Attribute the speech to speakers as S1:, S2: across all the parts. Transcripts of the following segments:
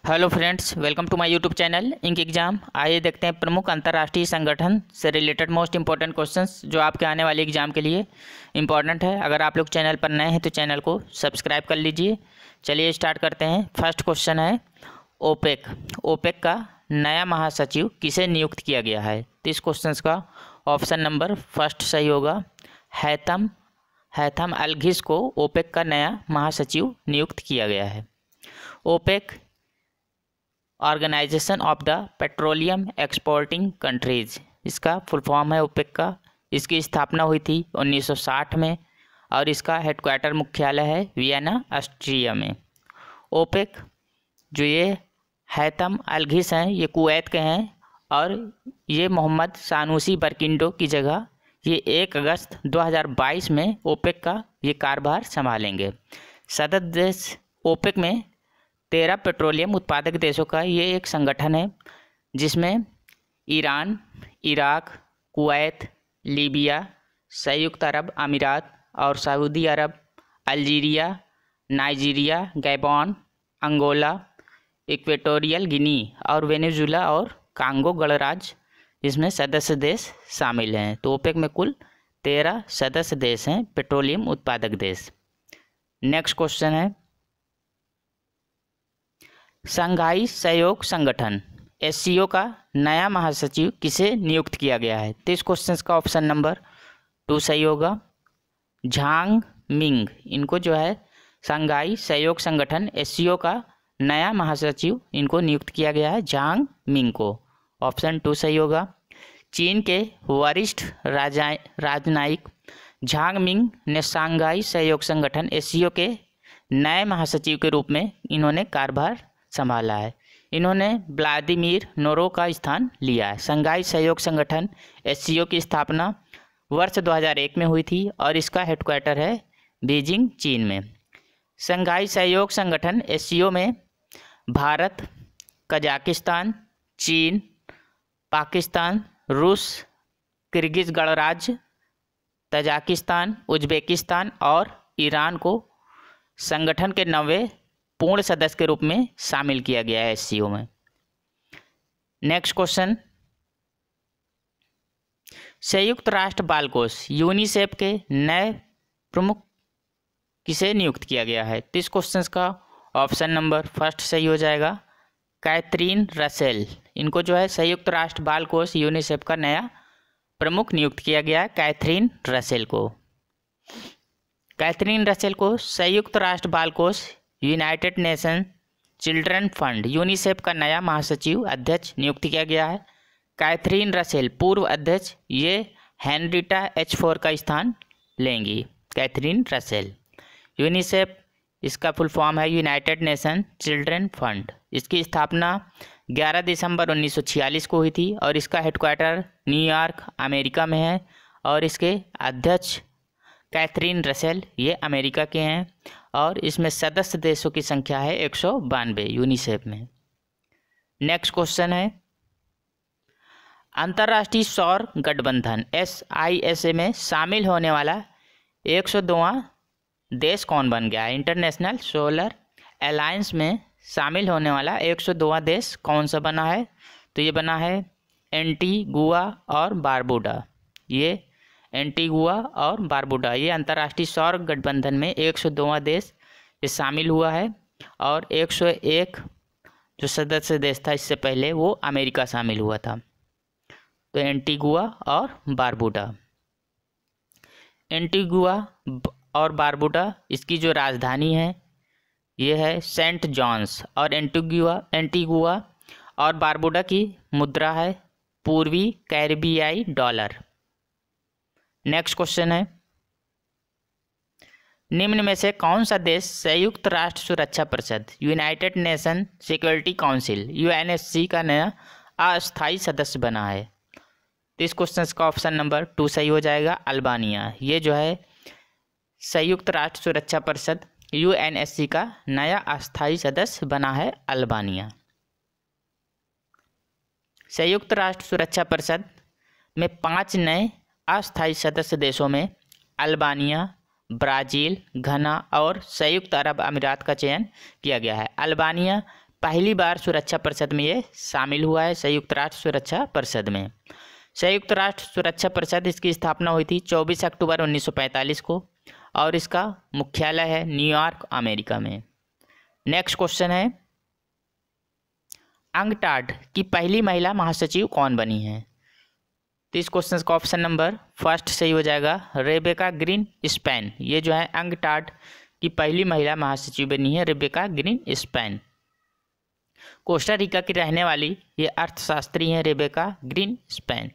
S1: Hello friends, welcome to my YouTube channel ink exam. आइए देखते हैं प्रमुख अंतर्राष्ट्रीय संगठन से रिलेटेड मोस्ट इंपॉर्टेंट क्वेश्चंस जो आपके आने वाले एग्जाम के लिए इंपॉर्टेंट है। अगर आप लोग चैनल पर नए हैं तो चैनल को सब्सक्राइब कर लीजिए। चलिए स्टार्ट करते हैं। फर्स्ट क्वेश्चन है ओपेक। ओपेक का नया महासचिव किसे नियुक्त किया गया है? तो इस क्वेश्चन का ऑप्शन नंबर फर्स्ट सही होगा। हैथम अलघिस को ओपेक का नया महासचिव नियुक्त किया गया है। OPEC organization of the petroleum exporting countries, इसका फुल फॉर्म है ओपेक का। इसकी स्थापना हुई थी 1960 में और इसका हेडक्वार्टर मुख्यालय है वियना, ऑस्ट्रिया में। ओपेक जो ये हैथम अलघिस हैं ये कुवैत के हैं और ये मोहम्मद सानुसी बरकिंडो की जगह ये 1 अगस्त 2022 में ओपेक का ये कार्यभार संभालेंगे। सदस्य देश ओपेक में 13 पेट्रोलियम उत्पादक देशों का ये एक संगठन है जिसमें ईरान, इराक, कुवैत, लीबिया, संयुक्त अरब अमीरात और Saudi Arab, Algeria, Nigeria, Gabon, Angola, Equatorial Guinea और वेनेजुला और कांगो गणराज्य इसमें सदस्य देश शामिल हैं। तो ओपेक में कुल 13 सदस्य देश हैं, पेट्रोलियम उत्पादक देश। नेक्स्ट क्वेश्चन है शंघाई सहयोग संगठन एससीओ का नया महासचिव किसे नियुक्त किया गया है? तो इस क्वेश्चन का ऑप्शन नंबर 2 सही होगा। झांग मिंग, इनको जो है शंघाई सहयोग संगठन एससीओ का नया महासचिव इनको नियुक्त किया गया है, झांग मिंग को। ऑप्शन 2 सही होगा। चीन के वरिष्ठ राजनयिक झांग मिंग ने शंघाई सहयोग संगठन एससीओ के नए महासचिव के रूप में इन्होंने कार्यभार संभाला है। इन्होंने व्लादिमीर नोरो का स्थान लिया है। शंघाई सहयोग संगठन एससीओ की स्थापना वर्ष 2001 में हुई थी और इसका हेडक्वार्टर है बीजिंग, चीन में। शंघाई सहयोग संगठन एससीओ में भारत, कजाकिस्तान, चीन, पाकिस्तान, रूस, किर्गिज गणराज्य, तजाकिस्तान, उज्बेकिस्तान और ईरान को संगठन के 90 पूर्ण सदस्य के रूप में शामिल किया गया है एससीओ में। नेक्स्ट क्वेश्चन संयुक्त राष्ट्र बाल कोष यूनिसेफ के नए प्रमुख किसे नियुक्त किया गया है? तो इस क्वेश्चन का ऑप्शन नंबर फर्स्ट सही हो जाएगा। कैथरीन रसेल, इनको जो है संयुक्त राष्ट्र बाल कोष यूनिसेफ का नया प्रमुख नियुक्त किया गया है, कैथरीन रसेल को। कैथरीन रसेल को संयुक्त राष्ट्र बाल कोष United nation children fund UNICEF का नया महासचिव अध्यक्ष नियुक्त किया गया है। कैथरीन रसेल पूर्व अध्यक्ष ये हेनरिटा H4 का स्थान लेंगी। कैथरीन रसेल यूनिसेफ इसका फुल फॉर्म है यूनाइटेड नेशन चिल्ड्रन फंड। इसकी स्थापना 11 दिसंबर 1946 को हुई थी और इसका हेडक्वार्टर न्यूयॉर्क, अमेरिका में है और इसके अध्यक्ष कैथरीन रसेल ये अमेरिका के हैं और इसमें सदस्य देशों की संख्या है 192 यूनिसेफ में। नेक्स्ट क्वेश्चन है अंतर्राष्ट्रीय सौर गठबंधन SISA में शामिल होने वाला 102वां देश कौन बन गया है? इंटरनेशनल सोलर अलायंस में शामिल होने वाला 102वां देश कौन सा बना है? तो ये बना है एंटीगुआ और बारबुडा। ये एंटीगुआ और बारबुडा ये अंतर्राष्ट्रीय सौर गठबंधन में 102वां देश ये शामिल हुआ है और 101 जो सदस्य देश था इससे पहले वो अमेरिका शामिल हुआ था। तो एंटीगुआ और बारबुडा, एंटीगुआ और बारबुडा इसकी जो राजधानी है ये है सेंट जॉन्स और एंटीगुआ और बारबुडा की मुद्रा है पूर्वी कैरिबियाई डॉलर। नेक्स्ट क्वेश्चन है निम्न में से कौन सा देश संयुक्त राष्ट्र सुरक्षा परिषद United nation security council UNSC का नया अस्थायी सदस्य बना है? तो इस क्वेश्चन का ऑप्शन नंबर 2 सही हो जाएगा। अल्बानिया, ये जो है संयुक्त राष्ट्र सुरक्षा परिषद UNSC का नया अस्थायी सदस्य बना है अल्बानिया। संयुक्त राष्ट्र सुरक्षा परिषद में 5 नए अस्थायी सदस्य देशों में अल्बानिया, ब्राज़ील, घना और संयुक्त अरब अमीरात का चयन किया गया है। अल्बानिया पहली बार सुरक्षा परिषद में ये शामिल हुआ है, संयुक्त राष्ट्र सुरक्षा परिषद में। संयुक्त राष्ट्र सुरक्षा परिषद इसकी स्थापना हुई थी 24 अक्टूबर 1945 को और इसका मुख्यालय है न्यूयॉर्क, अमेरिका में। नेक्स्ट क्वेश्चन है, अंगटाड की पहली महिला महासचिव कौन बनी है? तो इस क्वेश्चन का ऑप्शन नंबर फर्स्ट सही हो जाएगा, रेबेका ग्रीन स्पैन। ये जो है अंगटाड की पहली महिला महासचिव बनी है Rebecca green span. Costa Rica की रहने वाली ये अर्थशास्त्री हैं रेबेका ग्रीन स्पैन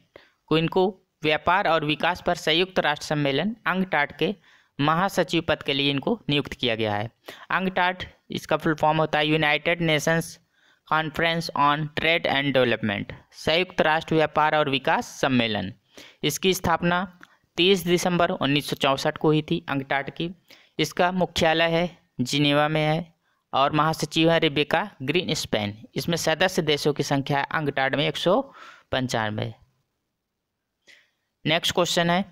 S1: को इनको व्यापार और विकास पर संयुक्त राष्ट्र सम्मेलन अंगटाड के महासचिव पद के लिए इनको नियुक्त किया गया है। अंगटाड इसका फुल फॉर्म होता है United Nations conference on trade and development, संयुक्त राष्ट्र व्यापार और विकास सम्मेलन। इसकी स्थापना 30 दिसंबर 1964 को हुई थी अंगटाड की। इसका मुख्यालय है जिनेवा में है और महासचिव है रेबेका ग्रीन स्पैन। इसमें सदस्य देशों की संख्या है अंगटाड में 195। नेक्स्ट क्वेश्चन है,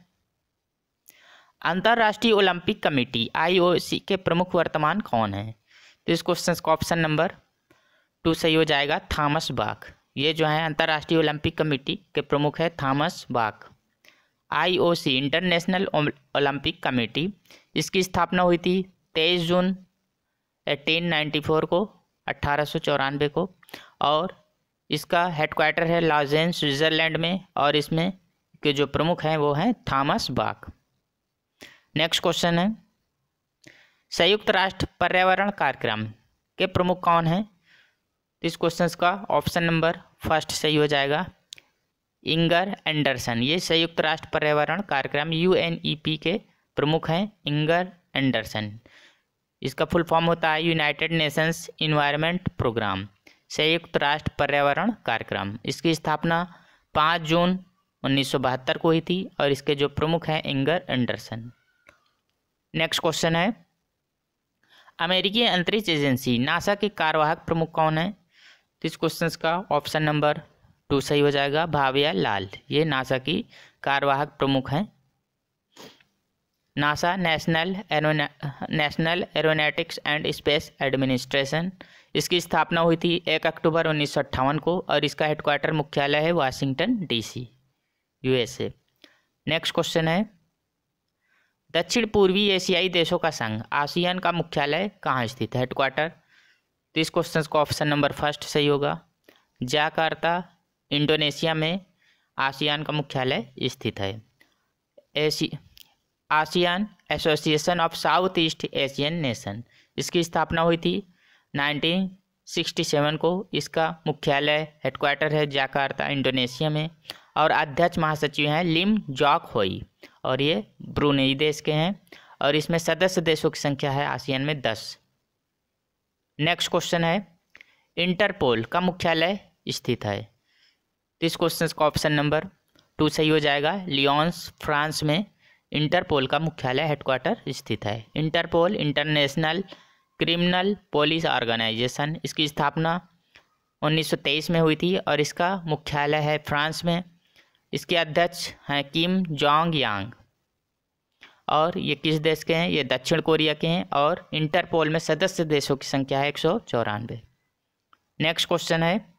S1: अंतर्राष्ट्रीय ओलंपिक कमेटी IOC के प्रमुख वर्तमान कौन है? तो इस क्वेश्चन का ऑप्शन नंबर 2 सही हो जाएगा, थॉमस बाक। ये जो है अंतर्राष्ट्रीय ओलंपिक कमेटी के प्रमुख है Thomas Bach. IOC international Olympic committee इसकी स्थापना हुई थी 23 जून 1894 को 1894 को और इसका हेडक्वार्टर है लॉजेन, स्विट्जरलैंड में और इसमें के जो प्रमुख हैं वो हैं थॉमस बाक। नेक्स्ट क्वेश्चन है, संयुक्त राष्ट्र पर्यावरण कार्यक्रम के प्रमुख कौन हैं? इस क्वेश्चन का ऑप्शन नंबर फर्स्ट सही हो जाएगा, इंगर एंडरसन। ये संयुक्त राष्ट्र पर्यावरण कार्यक्रम UNEP के प्रमुख हैं इंगर एंडरसन। इसका फुल फॉर्म होता है यूनाइटेड नेशंस इन्वायरमेंट प्रोग्राम, संयुक्त राष्ट्र पर्यावरण कार्यक्रम। इसकी स्थापना 5 जून 1972 को हुई थी और इसके जो प्रमुख हैं इंगर एंडरसन। नेक्स्ट क्वेश्चन है, अमेरिकी अंतरिक्ष एजेंसी नासा के कार्यवाहक प्रमुख कौन है? तो इस क्वेश्चन का ऑप्शन नंबर 2 सही हो जाएगा, भाविया लाल। ये नासा की कार्यवाहक प्रमुख हैं। NASA national aeronautics and space administration. इसकी स्थापना हुई थी 1 अक्टूबर 1958 को और इसका हेडक्वार्टर मुख्यालय है Washington DC, USA। Next question है, दक्षिण पूर्वी एशियाई देशों का संघ आसियान का मुख्यालय कहाँ स्थित है, हेडक्वार्टर? तो इस क्वेश्चन का ऑप्शन नंबर फर्स्ट सही होगा, जकार्ता, इंडोनेशिया में आसियान का मुख्यालय स्थित है। ASEAN association of south east Asian nation, इसकी स्थापना हुई थी 1967 को। इसका मुख्यालय हेडक्वार्टर है जकार्ता, इंडोनेशिया में और अध्यक्ष महासचिव हैं लिम जॉक होई और ये ब्रुनेई देश के हैं और इसमें सदस्य देशों की संख्या है आसियान में 10। नेक्स्ट क्वेश्चन है, इंटरपोल का मुख्यालय स्थित है। तो इस क्वेश्चन का ऑप्शन नंबर 2 सही हो जाएगा, लियोन्स, फ्रांस में इंटरपोल का मुख्यालय हेडक्वार्टर स्थित है। Interpol international criminal police organization, इसकी स्थापना 1923 में हुई थी और इसका मुख्यालय है फ्रांस में। इसके अध्यक्ष हैं किम जोंग यांग और ये किस देश के हैं? ये दक्षिण कोरिया के हैं और इंटरपोल में सदस्य देशों की संख्या है 194। नेक्स्ट क्वेश्चन है,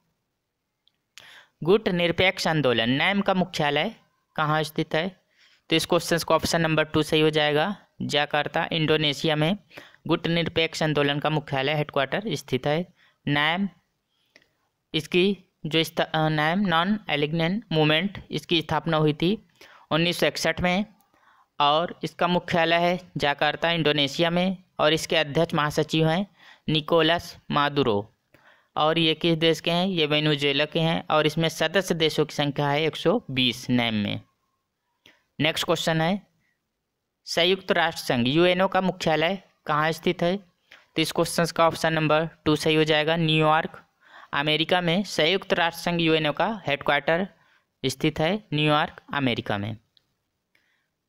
S1: गुट निरपेक्ष आंदोलन नैम का मुख्यालय कहाँ स्थित है? तो इस क्वेश्चन का ऑप्शन नंबर 2 सही हो जाएगा, जकार्ता, इंडोनेशिया में गुट निरपेक्ष आंदोलन का मुख्यालय हेडक्वार्टर स्थित है। नैम इसकी जो नैम नॉन एलिग्नेंट मूवमेंट, इसकी स्थापना हुई थी 1961 में और इसका मुख्यालय है जकार्ता, इंडोनेशिया में और इसके अध्यक्ष महासचिव हैं निकोलस मादुरो और ये किस देश के हैं? ये वेनेजुएला के हैं और इसमें सदस्य देशों की संख्या है 120 नैम में। नेक्स्ट क्वेश्चन है, संयुक्त राष्ट्र संघ UNO का मुख्यालय कहाँ स्थित है? तो इस क्वेश्चन का ऑप्शन नंबर 2 सही हो जाएगा, न्यूयॉर्क, अमेरिका में संयुक्त राष्ट्र संघ UNO का हेडक्वार्टर स्थित है न्यूयॉर्क, अमेरिका में।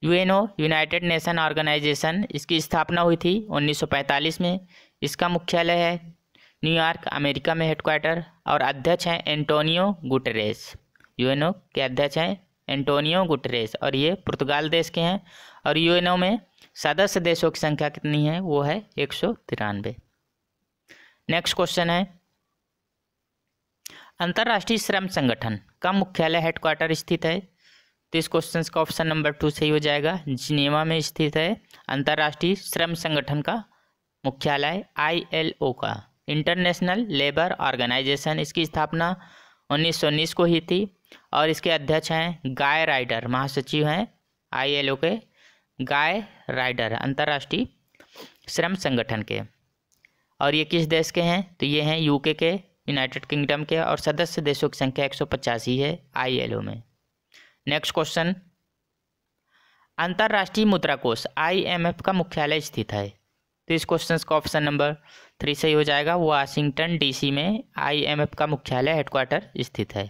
S1: UNO यूनाइटेड नेशन ऑर्गेनाइजेशन, इसकी स्थापना हुई थी 1945 में। इसका मुख्यालय है न्यूयॉर्क, अमेरिका में हेडक्वार्टर और अध्यक्ष हैं एंटोनियो गुटेरेस। UNO के अध्यक्ष हैं एंटोनियो गुटेरेस और ये पुर्तगाल देश के हैं और UNO में सदस्य देशों की संख्या कितनी है? वो है 193। नेक्स्ट क्वेश्चन है, अंतर्राष्ट्रीय श्रम संगठन का मुख्यालय हेडक्वार्टर स्थित है। तो इस क्वेश्चन का ऑप्शन नंबर 2 सही हो जाएगा। जिनेवा में स्थित है अंतर्राष्ट्रीय श्रम संगठन का मुख्यालय। ILO का, इंटरनेशनल लेबर ऑर्गेनाइजेशन, इसकी स्थापना 1919 को ही थी और इसके अध्यक्ष हैं गाय राइडर। महासचिव हैं ILO के गाय राइडर, अंतर्राष्ट्रीय श्रम संगठन के। और ये किस देश के हैं? तो ये हैं UK के, यूनाइटेड किंगडम के, और सदस्य देशों की संख्या 185 है ILO में। नेक्स्ट क्वेश्चन, अंतर्राष्ट्रीय मुद्रा कोष IMF का मुख्यालय स्थित है। तो इस क्वेश्चन का ऑप्शन नंबर 3 सही हो जाएगा। वाशिंगटन DC में IMF का मुख्यालय हेडक्वार्टर स्थित है।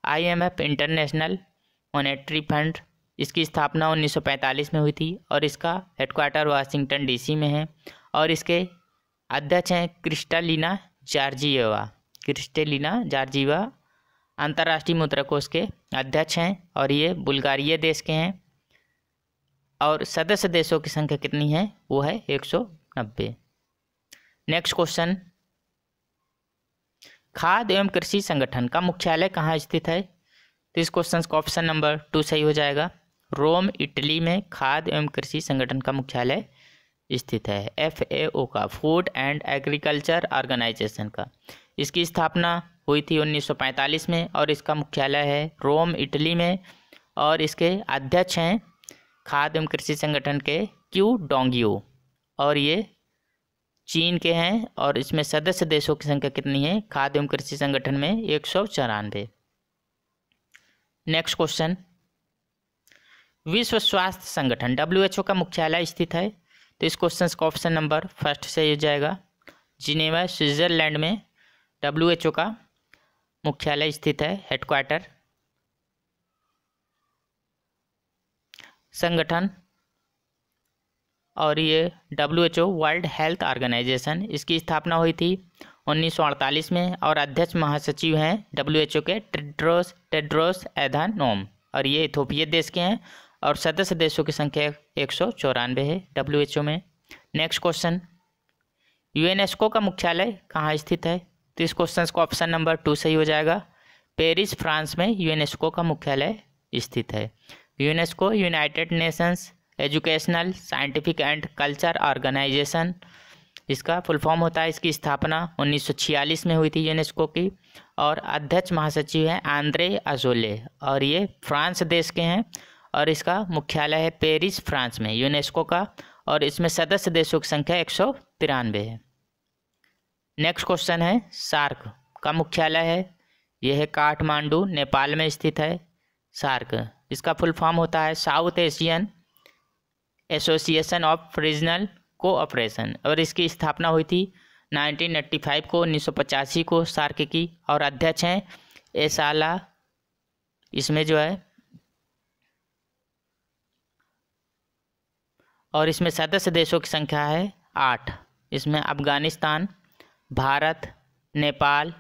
S1: IMF इंटरनेशनल मॉनेटरी फंड, इसकी स्थापना 1945 में हुई थी और इसका हेडक्वार्टर वाशिंगटन DC में है और इसके अध्यक्ष हैं क्रिस्टालिना जॉर्जिएवा। क्रिस्टेलिना जॉर्जिएवा अंतर्राष्ट्रीय मुद्रा कोष के अध्यक्ष हैं और ये बुल्गारिया देश के हैं और सदस्य देशों की संख्या कितनी है? वो है 190। नेक्स्ट क्वेश्चन, खाद्य एवं कृषि संगठन का मुख्यालय कहाँ स्थित है? तो इस क्वेश्चन का ऑप्शन नंबर 2 सही हो जाएगा। रोम इटली में खाद्य एवं कृषि संगठन का मुख्यालय स्थित है। FAO का, फूड एंड एग्रीकल्चर ऑर्गेनाइजेशन का, इसकी स्थापना हुई थी 1945 में और इसका मुख्यालय है रोम इटली में और इसके अध्यक्ष हैं खाद्य एवं कृषि संगठन के क्यू डोंगियो और ये चीन के हैं और इसमें सदस्य देशों की संख्या कितनी है खाद्य एवं कृषि संगठन में? 194। नेक्स्ट क्वेश्चन, विश्व स्वास्थ्य संगठन WHO का मुख्यालय स्थित है। तो इस क्वेश्चन का ऑप्शन नंबर 1 सही हो जाएगा। जिनेवा स्विट्जरलैंड में WHO का मुख्यालय स्थित है, हेडक्वार्टर संगठन। और ये WHO वर्ल्ड हेल्थ ऑर्गेनाइजेशन, इसकी स्थापना हुई थी 1948 में और अध्यक्ष महासचिव हैं WHO के टेड्रोस एधानोम और ये इथोपिया देश के हैं और सदस्य देशों की संख्या 194 है WHO में। नेक्स्ट क्वेश्चन, UNESCO का मुख्यालय कहाँ स्थित है? तो इस क्वेश्चन का ऑप्शन नंबर 2 सही हो जाएगा। पेरिस फ्रांस में UNESCO का मुख्यालय स्थित है। UNESCO United Nations educational scientific and culture organization, इसका फुल फॉर्म होता है। इसकी स्थापना 1946 में हुई थी UNESCO की और अध्यक्ष महासचिव हैं आंद्रे अजोले और ये फ्रांस देश के हैं और इसका मुख्यालय है पेरिस फ्रांस में UNESCO का और इसमें सदस्य देशों की संख्या 193 है। नेक्स्ट क्वेश्चन है, सार्क का मुख्यालय है, यह है काठमांडू नेपाल में स्थित है। सार्क, इसका फुल फॉर्म होता है south Asian association of regional cooperation और इसकी स्थापना हुई थी 1985 को, 1985 को सार्क की और अध्यक्ष हैं एसाला। इसमें जो है और इसमें सदस्य देशों की संख्या है 8। इसमें अफगानिस्तान, भारत, नेपाल,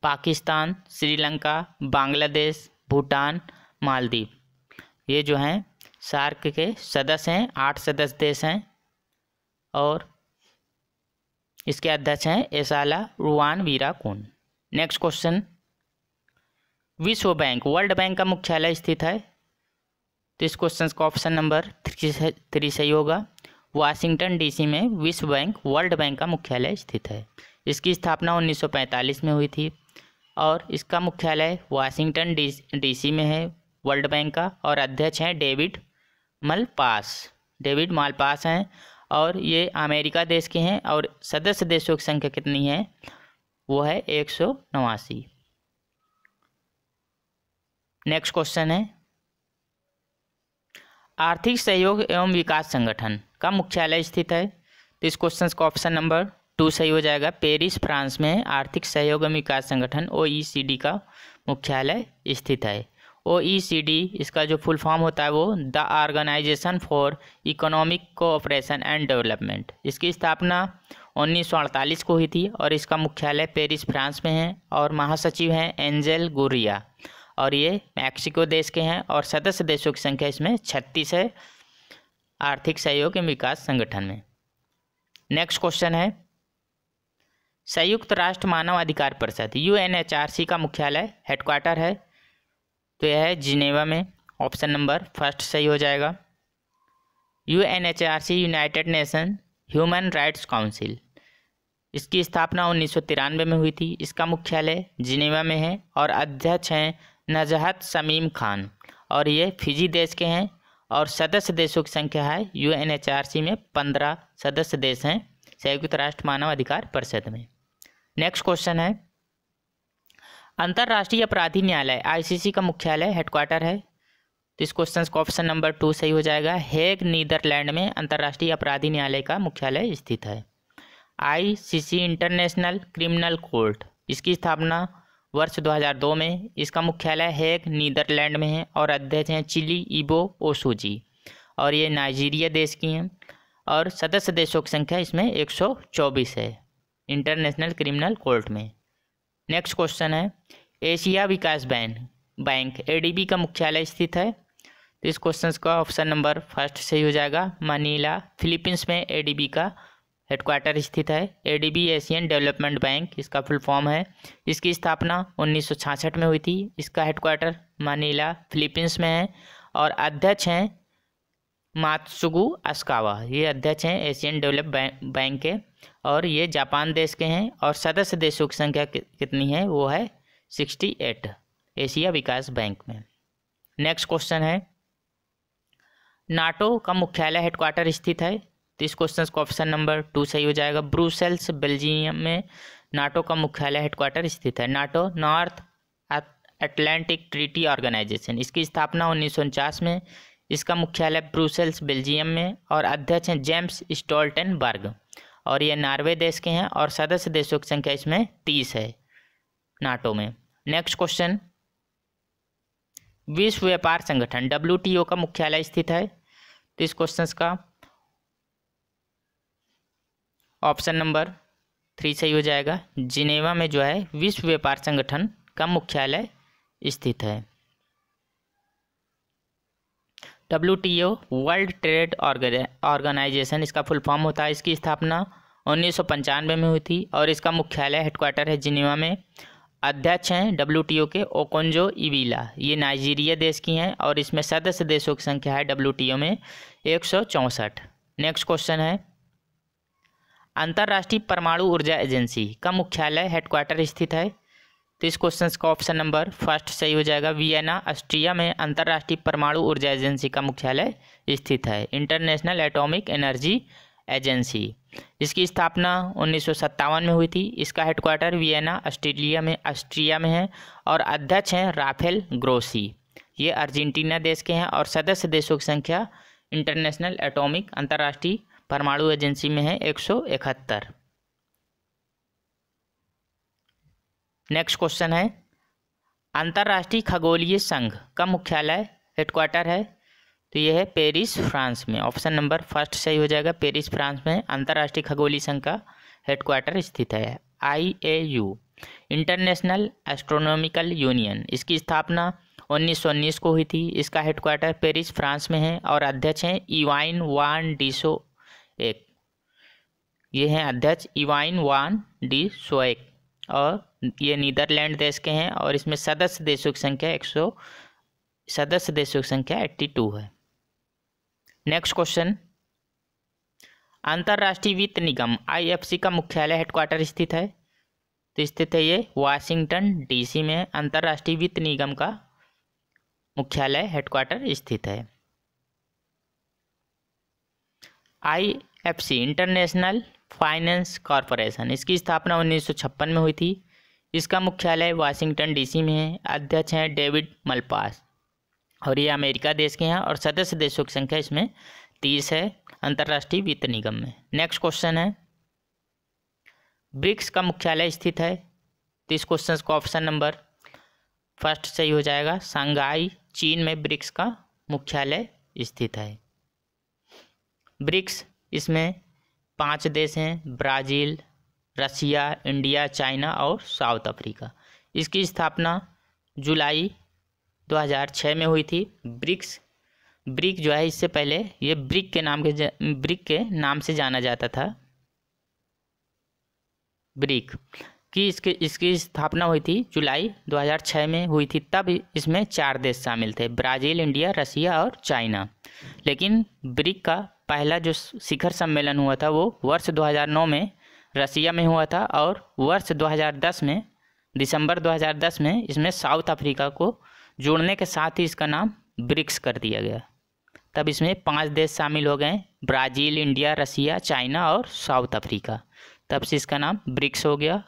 S1: पाकिस्तान, श्रीलंका, बांग्लादेश, भूटान, मालदीव, ये जो हैं सार्क के सदस्य हैं। 8 सदस्य देश हैं और इसके अध्यक्ष हैं एसाला रुआन वीराकुन। नेक्स्ट क्वेश्चन, विश्व बैंक वर्ल्ड बैंक का मुख्यालय स्थित है। तो इस क्वेश्चन का ऑप्शन नंबर 3 सही होगा। वाशिंगटन DC में विश्व बैंक वर्ल्ड बैंक का मुख्यालय स्थित है। इसकी स्थापना 1945 में हुई थी और इसका मुख्यालय वाशिंगटन DC में है वर्ल्ड बैंक का और अध्यक्ष हैं डेविड मालपास हैं और ये अमेरिका देश के हैं और सदस्य देशों की संख्या कितनी है? वो है 189। नेक्स्ट क्वेश्चन है, आर्थिक सहयोग एवं विकास संगठन का मुख्यालय स्थित है। तो इस क्वेश्चन का ऑप्शन नंबर 2 सही हो जाएगा। पेरिस फ्रांस में आर्थिक सहयोग एवं विकास संगठन OECD का मुख्यालय स्थित है। OECD, इसका जो फुल फॉर्म होता है वो the organization for economic cooperation and development, इसकी स्थापना 1948 को हुई थी और इसका मुख्यालय पेरिस फ्रांस में है और महासचिव हैं एंजेल गुरिया और ये मैक्सिको देश के हैं और सदस्य देशों की संख्या इसमें 36 है आर्थिक सहयोग एवं विकास संगठन में। नेक्स्ट क्वेश्चन है, संयुक्त राष्ट्र मानव अधिकार परिषद UNHRC का मुख्यालय हेडक्वार्टर है, तो यह है जिनेवा में। ऑप्शन नंबर फर्स्ट सही हो जाएगा। UNHRC United nation human rights council, इसकी स्थापना 1993 में हुई थी। इसका मुख्यालय जिनेवा में है और अध्यक्ष हैं नजहत शमीम खान, और ये फिजी देश के हैं। और सदस्य देशों की संख्या है UNHRC में 15 सदस्य देश हैं संयुक्त राष्ट्र मानव अधिकार परिषद में। नेक्स्ट क्वेश्चन है, अंतर्राष्ट्रीय अपराधी न्यायालय ICC का मुख्यालय हेडक्वार्टर है, तो इस क्वेश्चन का ऑप्शन नंबर 2 सही हो जाएगा। हेग नीदरलैंड में अंतर्राष्ट्रीय अपराधी न्यायालय का मुख्यालय स्थित है। ICC इंटरनेशनल क्रिमिनल कोर्ट, इसकी स्थापना वर्ष 2002 में। इसका मुख्यालय हेग नीदरलैंड में है और अध्यक्ष हैं चिली इबो ओसुजी, और ये नाइजीरिया देश की हैं। और सदस्य देशों की संख्या इसमें 124 है इंटरनेशनल क्रिमिनल कोर्ट में। नेक्स्ट क्वेश्चन है, एशिया विकास बैंक ADB का मुख्यालय स्थित है, तो इस क्वेश्चन का ऑप्शन नंबर फर्स्ट सही हो जाएगा। मनीला फिलीपींस में ADB का हेडक्वार्टर स्थित है। ADB एशियन डेवलपमेंट बैंक, इसका फुल फॉर्म है। इसकी स्थापना 1966 में हुई थी। इसका हेडक्वार्टर मनीला फिलीपींस में है और अध्यक्ष हैं मात्सुगु अस्कावा, ये अध्यक्ष हैं एशियन डेवलप बैंक के, और ये जापान देश के हैं। और सदस्य देशों की संख्या कितनी है, वो है 68 एशिया विकास बैंक में। नेक्स्ट क्वेश्चन है, नाटो का मुख्यालय हेडक्वार्टर स्थित है, तो इस क्वेश्चन का ऑप्शन नंबर 2 सही हो जाएगा। ब्रुसेल्स बेल्जियम में नाटो का मुख्यालय हेडक्वार्टर स्थित है। NATO North Atlantic treaty organization, इसकी स्थापना 1949 में। इसका मुख्यालय ब्रुसेल्स बेल्जियम में और अध्यक्ष हैं जेम्स स्टोल्टेनबर्ग, और ये नॉर्वे देश के हैं। और सदस्य देशों की संख्या इसमें 30 है नाटो में। नेक्स्ट क्वेश्चन, विश्व व्यापार संगठन WTO का मुख्यालय स्थित है, तो इस क्वेश्चन का ऑप्शन नंबर 3 सही हो जाएगा। जिनेवा में जो है विश्व व्यापार संगठन का मुख्यालय स्थित है। WTO वर्ल्ड ट्रेड ऑर्गेनाइजेशन, इसका फुल फॉर्म होता है। इसकी स्थापना 1995 में हुई थी और इसका मुख्यालय हेडक्वार्टर है जिनेवा में। अध्यक्ष हैं WTO के ओकोंजो इविला, ये नाइजीरिया देश की हैं। और इसमें सदस्य देशों की संख्या है WTO में 164। नेक्स्ट क्वेश्चन है, अंतर्राष्ट्रीय परमाणु ऊर्जा एजेंसी का मुख्यालय हेडक्वार्टर स्थित है, तो इस क्वेश्चन का ऑप्शन नंबर फर्स्ट सही हो जाएगा। वियना ऑस्ट्रिया में अंतर्राष्ट्रीय परमाणु ऊर्जा एजेंसी का मुख्यालय स्थित है। इंटरनेशनल एटॉमिक एनर्जी एजेंसी, इसकी स्थापना 1957 में हुई थी। इसका हेडक्वार्टर वियना ऑस्ट्रिया में है और अध्यक्ष हैं राफेल ग्रोसी, ये अर्जेंटीना देश के हैं। और सदस्य देशों की संख्या इंटरनेशनल एटॉमिक अंतर्राष्ट्रीय परमाणु एजेंसी में है 171। नेक्स्ट क्वेश्चन है, अंतर्राष्ट्रीय खगोलीय संघ का मुख्यालय हेडक्वार्टर है, तो यह है पेरिस फ्रांस में। ऑप्शन नंबर फर्स्ट सही हो जाएगा। पेरिस फ्रांस में अंतर्राष्ट्रीय खगोलीय संघ का हेडक्वार्टर स्थित है। IAU इंटरनेशनल एस्ट्रोनॉमिकल यूनियन, इसकी स्थापना 1919 को हुई थी। इसका हेडक्वार्टर पेरिस फ्रांस में है और अध्यक्ष हैं इवाइन वान डीसोएक, ये हैं अध्यक्ष इवाइन वान डीसोएक, और ये नीदरलैंड देश के हैं। और इसमें सदस्य देशों की संख्या 82 है। नेक्स्ट क्वेश्चन, अंतर्राष्ट्रीय वित्त निगम IFC का मुख्यालय हेडक्वार्टर स्थित है, तो स्थित है ये वाशिंगटन DC में। अंतर्राष्ट्रीय वित्त निगम का मुख्यालय हेडक्वार्टर स्थित है। IFC इंटरनेशनल फाइनेंस कॉरपोरेशन, इसकी स्थापना 1956 में हुई थी। इसका मुख्यालय वाशिंगटन DC में है। अध्यक्ष हैं डेविड मलपास, और ये अमेरिका देश के हैं। और सदस्य देशों की संख्या इसमें 30 है अंतर्राष्ट्रीय वित्त निगम में। नेक्स्ट क्वेश्चन है, ब्रिक्स का मुख्यालय स्थित है, तो इस क्वेश्चन का ऑप्शन नंबर फर्स्ट सही हो जाएगा। शंघाई चीन में ब्रिक्स का मुख्यालय स्थित है। ब्रिक्स, इसमें 5 देश हैं, ब्राज़ील, रसिया, इंडिया, चाइना और साउथ अफ्रीका। इसकी स्थापना जुलाई 2006 में हुई थी। ब्रिक जो है, इससे पहले ये ब्रिक के नाम से जाना जाता था। ब्रिक की इसकी स्थापना हुई थी जुलाई 2006 में हुई थी। तब इसमें 4 देश शामिल थे, ब्राज़ील, इंडिया, रसिया और चाइना। लेकिन ब्रिक का पहला जो शिखर सम्मेलन हुआ था वो वर्ष 2009 में रसिया में हुआ था, और वर्ष 2010 में, दिसंबर 2010 में इसमें साउथ अफ्रीका को जोड़ने के साथ ही इसका नाम ब्रिक्स कर दिया गया। तब इसमें 5 देश शामिल हो गए, ब्राज़ील, इंडिया, रसिया, चाइना और साउथ अफ्रीका। तब से इसका नाम ब्रिक्स हो गया।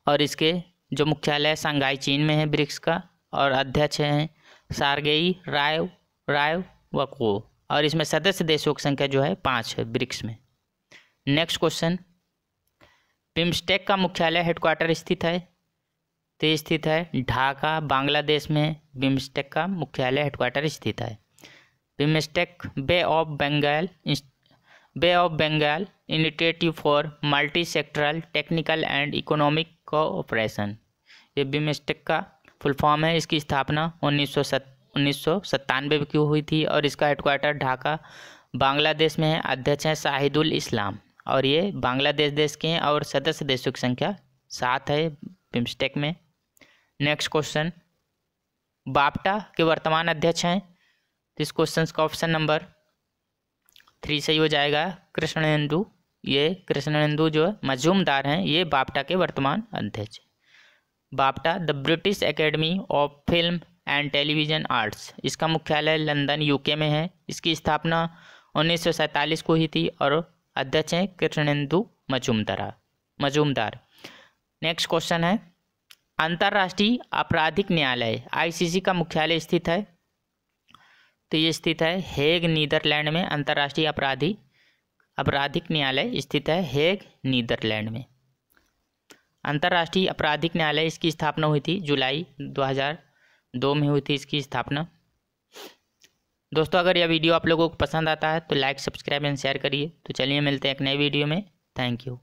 S1: और इसके जो मुख्यालय शंघाई चीन में है ब्रिक्स का, और अध्यक्ष हैं सार्गेई रायवको, और इसमें सदस्य देशों की संख्या जो है 5 है ब्रिक्स में। नेक्स्ट क्वेश्चन, बिम्स्टेक का मुख्यालय हेडक्वार्टर स्थित है, तो स्थित है ढाका, बांग्लादेश में बिम्स्टेक का मुख्यालय हेडक्वार्टर स्थित है। BIMSTEC bay of Bengal initiative for multi sectoral technical and economic cooperation, ये बिम्स्टेक का फुल फॉर्म है। इसकी स्थापना 1997 में क्यों हुई थी, और इसका हेडक्वार्टर ढाका बांग्लादेश में है। अध्यक्ष हैं शाहिदुल इस्लाम, और ये बांग्लादेश देश के हैं, और सदस्य देशों की संख्या 7 है बिम्स्टेक में। नेक्स्ट क्वेश्चन, बाप्टा के वर्तमान अध्यक्ष हैं, तो इस क्वेश्चन का ऑप्शन नंबर 3 सही हो जाएगा, कृष्णेंदु। ये कृष्णेंदु जो मजूमदार हैं, ये बाप्टा के वर्तमान अध्यक्ष। BAFTA the British Academy of Film and Television Arts, इसका मुख्यालय लंदन यूके में है। इसकी स्थापना 1947 को हुई थी, और अध्यक्ष हैं कृष्णेंदु मजूमदार। नेक्स्ट क्वेश्चन है, अंतर्राष्ट्रीय आपराधिक न्यायालय आईसीसी का मुख्यालय स्थित है, तो ये स्थित है हेग, नीदरलैंड में। अंतर्राष्ट्रीय आपराधिक न्यायालय स्थित है हेग, नीदरलैंड में। अंतर्राष्ट्रीय आपराधिक न्यायालय, इसकी स्थापना हुई थी जुलाई 2002 में हुई थी इसकी स्थापना। दोस्तों, अगर यह वीडियो आप लोगों को पसंद आता है तो लाइक, सब्सक्राइब एंड शेयर करिए। तो चलिए मिलते हैं एक नए वीडियो में। Thank you.